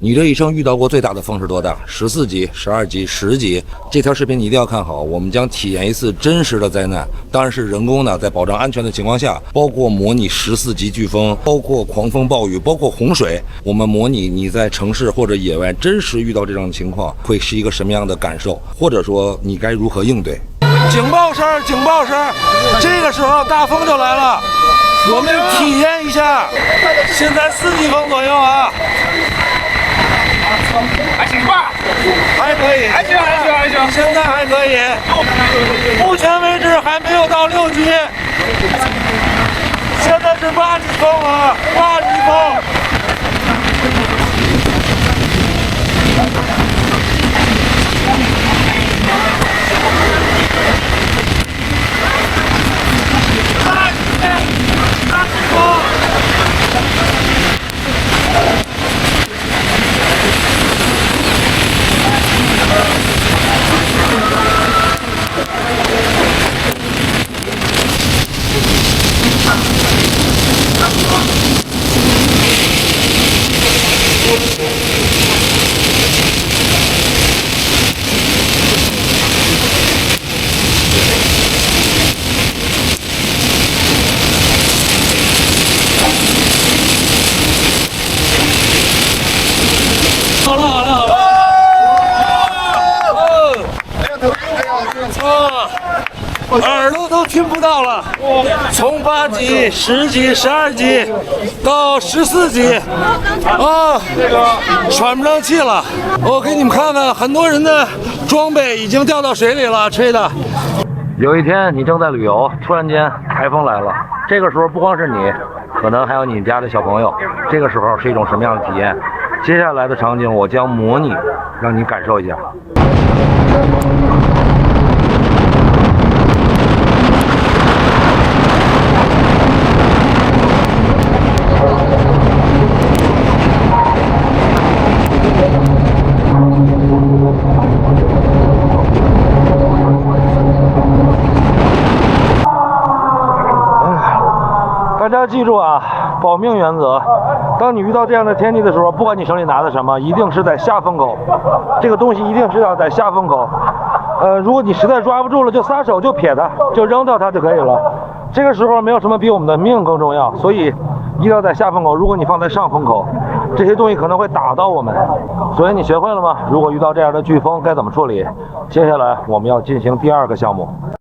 你这一生遇到过最大的风是多大？14级、12级、10级。这条视频你一定要看好，我们将体验一次真实的灾难，当然是人工的，在保障安全的情况下，包括模拟14级飓风，包括狂风暴雨，包括洪水。我们模拟你在城市或者野外真实遇到这种情况，会是一个什么样的感受，或者说你该如何应对？警报声，警报声！这个时候大风就来了，我们体验一下。现在4级风左右啊。还行吧，还可以，还行，现在还可以。目前为止还没有到6级，现在是8级风啊，8级风。耳朵都听不到了，从8级、10级、12级到14级，喘不上气了。我给你们看看，很多人的装备已经掉到水里了，吹的。有一天你正在旅游，突然间台风来了，这个时候不光是你，可能还有你家的小朋友，这个时候是一种什么样的体验？接下来的场景我将模拟，让你感受一下。大家记住啊，保命原则。当你遇到这样的天气的时候，不管你手里拿的什么，一定是在下风口。这个东西一定是要在下风口。如果你实在抓不住了，就撒手就撇它，就扔掉它就可以了。这个时候没有什么比我们的命更重要，所以一定要在下风口。如果你放在上风口，这些东西可能会打到我们。所以你学会了吗？如果遇到这样的飓风该怎么处理？接下来我们要进行第2个项目。